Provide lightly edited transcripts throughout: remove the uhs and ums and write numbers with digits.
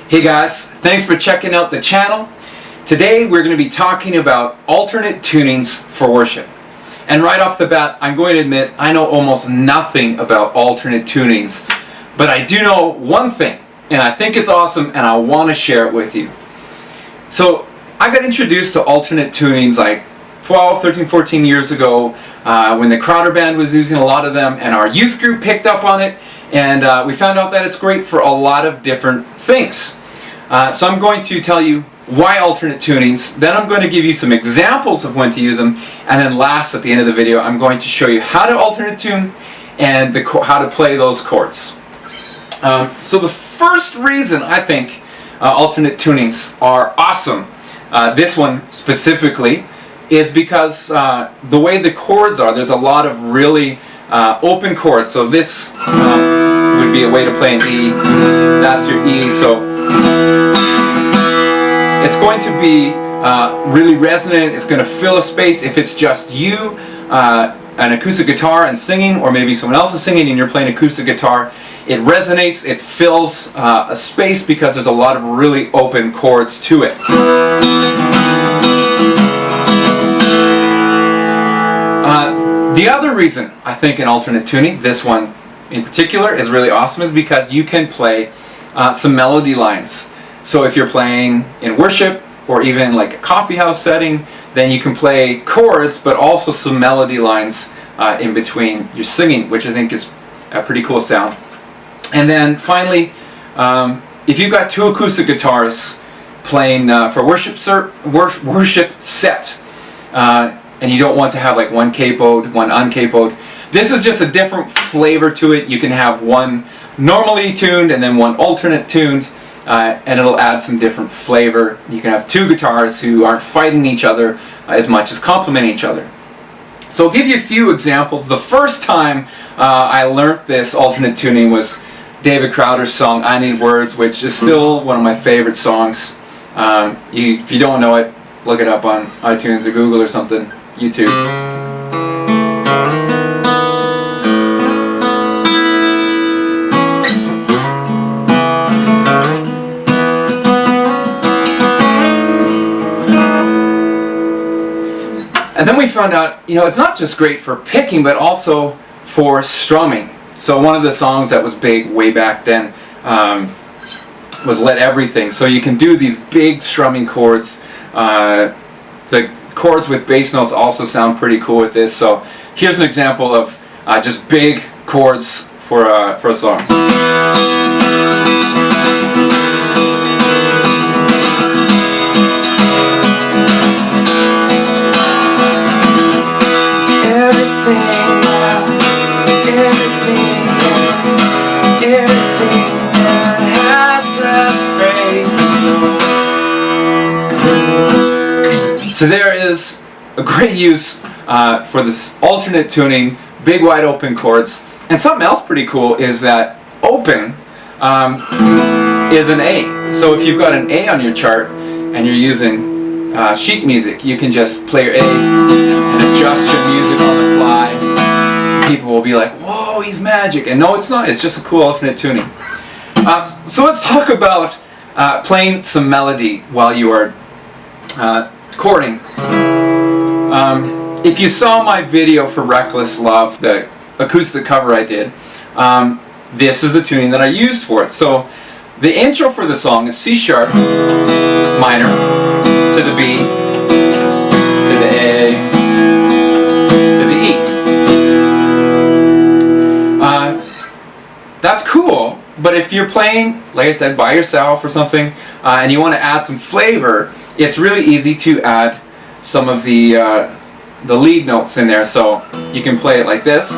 Hey guys, thanks for checking out the channel. Today we're going to be talking about alternate tunings for worship. And right off the bat, I'm going to admit I know almost nothing about alternate tunings, but I do know one thing, and I think it's awesome and I want to share it with you. So I got introduced to alternate tunings like 12, 13, 14 years ago when the Crowder Band was using a lot of them, and our youth group picked up on it, and we found out that it's great for a lot of different things. So I'm going to tell you why alternate tunings, then I'm going to give you some examples of when to use them, and then last, at the end of the video, I'm going to show you how to alternate tune and how to play those chords. So the first reason I think alternate tunings are awesome, this one specifically, is because the way the chords are, there's a lot of really open chords. So this would be a way to play an E, that's your E, so it's going to be really resonant, it's going to fill a space. If it's just you, an acoustic guitar and singing, or maybe someone else is singing and you're playing acoustic guitar, it resonates, it fills a space because there's a lot of really open chords to it. The other reason I think an alternate tuning, this one in particular, is really awesome is because you can play some melody lines. So if you're playing in worship or even like a coffee house setting, then you can play chords but also some melody lines in between your singing, which I think is a pretty cool sound. And then finally, if you've got two acoustic guitars playing for worship set, and you don't want to have like one capoed, one uncapoed, this is just a different flavor to it. You can have one normally tuned and then one alternate tuned, and it'll add some different flavor. You can have two guitars who aren't fighting each other as much as complementing each other. So I'll give you a few examples. The first time I learned this alternate tuning was David Crowder's song I Need Words, which is still one of my favorite songs. If you don't know it, look it up on iTunes or Google or something, YouTube. And then we found out, it's not just great for picking, but also for strumming. So one of the songs that was big way back then was Let Everything. So you can do these big strumming chords. The chords with bass notes also sound pretty cool with this. So here's an example of just big chords for a song. So there is a great use for this alternate tuning, big wide open chords. And something else pretty cool is that open is an A. So if you've got an A on your chart and you're using sheet music, you can just play your A and adjust your music on the fly. People will be like, whoa, he's magic. And no, it's not. It's just a cool alternate tuning. So let's talk about playing some melody while you are chording. If you saw my video for Reckless Love, the acoustic cover I did, this is the tuning that I used for it. So the intro for the song is C sharp minor to the B to the A to the E. That's cool, but if you're playing, like I said, by yourself or something, and you want to add some flavor, it's really easy to add some of the lead notes in there. So you can play it like this.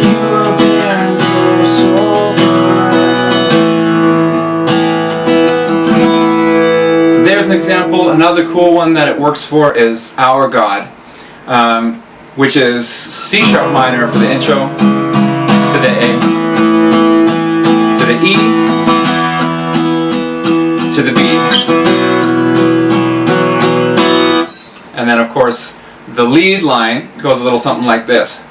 You have been so example, another cool one that it works for is Our God, which is C sharp minor for the intro, to the A, to the E, to the B, and then of course the lead line goes a little something like this.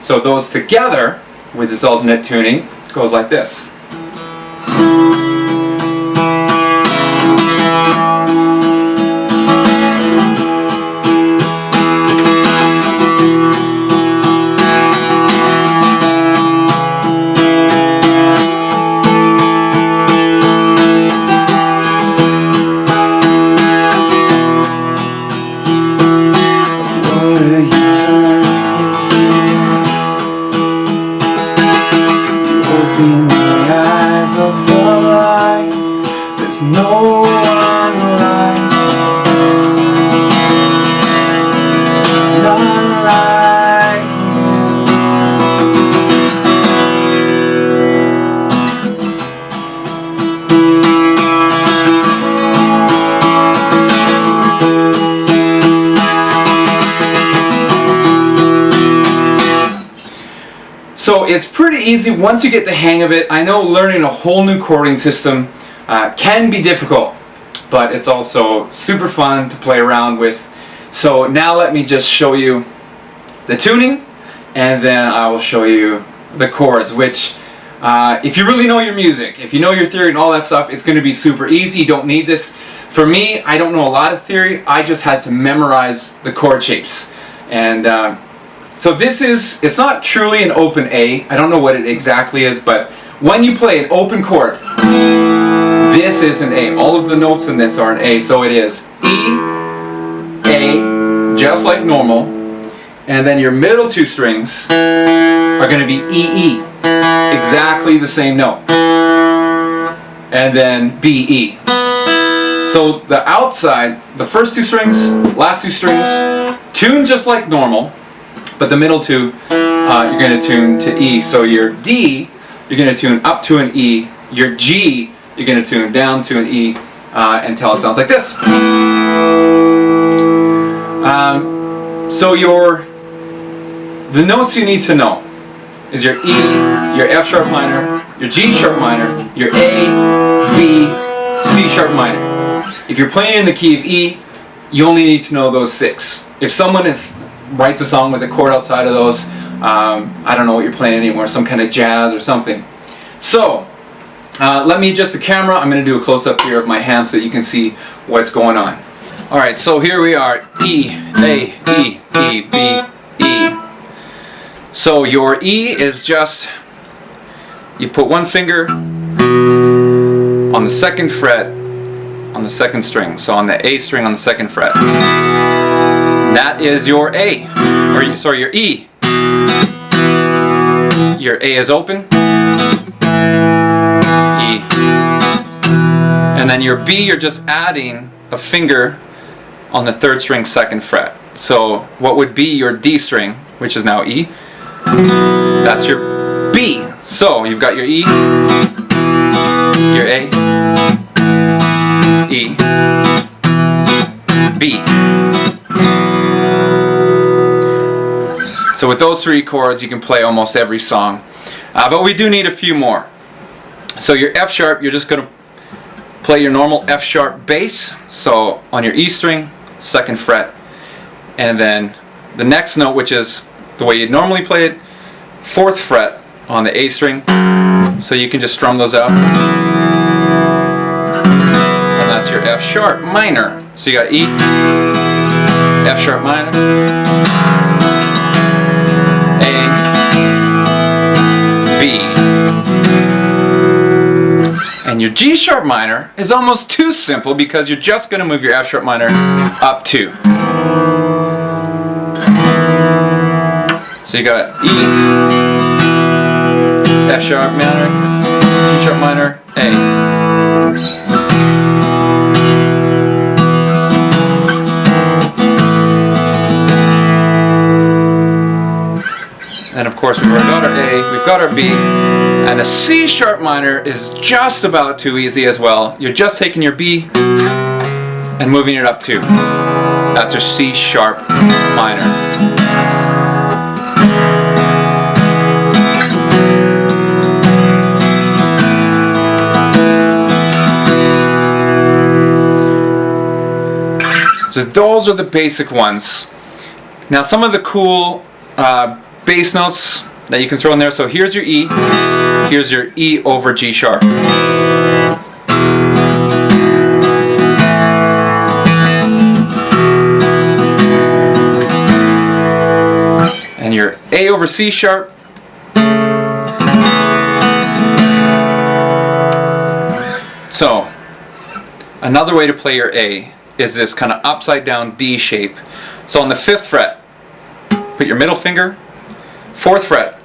So those together with this alternate tuning goes like this. In the eyes of the light, there's no one like, none like So it's pretty easy once you get the hang of it. I know learning a whole new chording system can be difficult, but it's also super fun to play around with. So now let me just show you the tuning, and then I will show you the chords, which if you really know your music, if you know your theory and all that stuff, it's going to be super easy. You don't need this. For me, I don't know a lot of theory. I just had to memorize the chord shapes. And so this is, it's not truly an open A. I don't know what it exactly is, but when you play an open chord, this is an A. All of the notes in this are an A. So it is E, A, just like normal. And then your middle two strings are going to be E, E. Exactly the same note. And then B, E. So the outside, the first two strings, last two strings, tune just like normal. But the middle two, you're going to tune to E. So your D, you're going to tune up to an E. Your G, you're going to tune down to an E until it sounds like this. So the notes you need to know is your E, your F sharp minor, your G sharp minor, your A, B, C sharp minor. If you're playing in the key of E, you only need to know those 6. If someone writes a song with a chord outside of those, I don't know what you're playing anymore, some kind of jazz or something. So let me adjust the camera. I'm going to do a close-up here of my hands so you can see what's going on. Alright, so here we are, E, A, E, E, B, E. So your E is just, you put one finger on the 2nd fret on the 2nd string, so on the A string on the 2nd fret. That is your A, or sorry, your E. Your A is open, E. And then your B, you're just adding a finger on the 3rd string 2nd fret. So what would be your D string, which is now E, that's your B. So you've got your E, your A, E, B. So with those 3 chords you can play almost every song, but we do need a few more. So your F sharp, you're just going to play your normal F sharp bass, so on your E string, 2nd fret, and then the next note, which is the way you'd normally play it, 4th fret on the A string, so you can just strum those out, and that's your F sharp minor. So you got E, F sharp minor, B. And your G sharp minor is almost too simple because you're just going to move your F sharp minor up 2. So you got E, F sharp minor, G sharp minor, A. And of course we've already got our A, we've got our B, and the C sharp minor is just about too easy as well. You're just taking your B and moving it up 2. That's your C sharp minor. So those are the basic ones. Now some of the cool bass notes that you can throw in there. So here's your E. Here's your E over G sharp. And your A over C sharp. So another way to play your A is this kind of upside down D shape. So on the 5th fret, put your middle finger, 4th fret,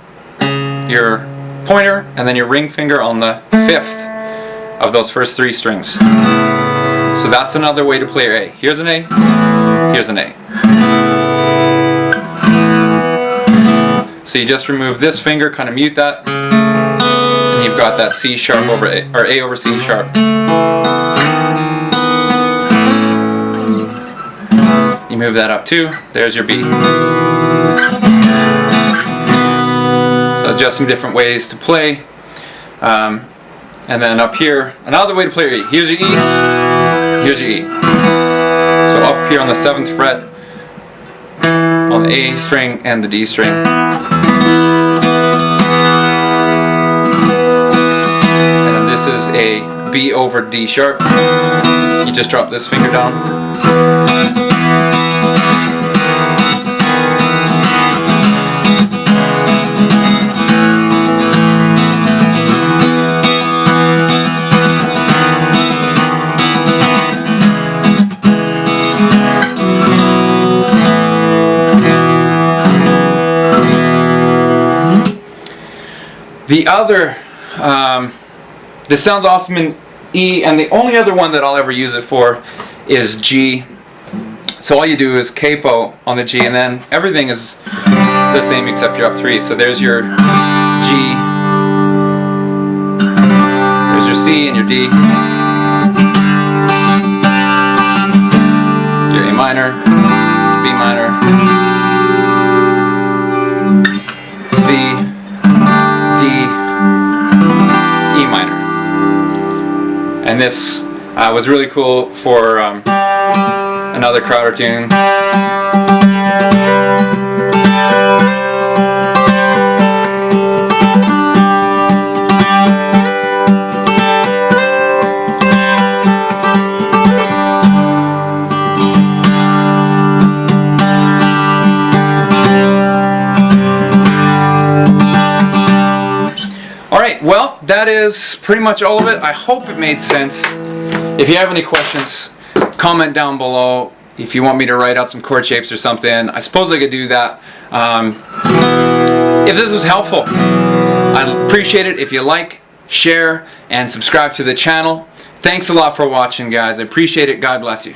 your pointer, and then your ring finger on the 5th of those first 3 strings. So that's another way to play your A. Here's an A, here's an A. So you just remove this finger, kind of mute that, and you've got that C sharp over A, or A over C sharp. You move that up 2, there's your B. So just some different ways to play. And then up here, another way to play your E. Here's your E, here's your E. So up here on the 7th fret, on the A string and the D string. And then this is a B over D sharp. You just drop this finger down. The other, this sounds awesome in E, and the only other one that I'll ever use it for is G. So all you do is capo on the G, and then everything is the same except you're up 3. So there's your G, there's your C and your D, your A minor, B minor, C, D, E minor. And this was really cool for another Crowder tune. Alright, well, that is pretty much all of it. I hope it made sense. If you have any questions, comment down below. If you want me to write out some chord shapes or something, I suppose I could do that. If this was helpful, I'd appreciate it if you like, share, and subscribe to the channel. Thanks a lot for watching, guys. I appreciate it. God bless you.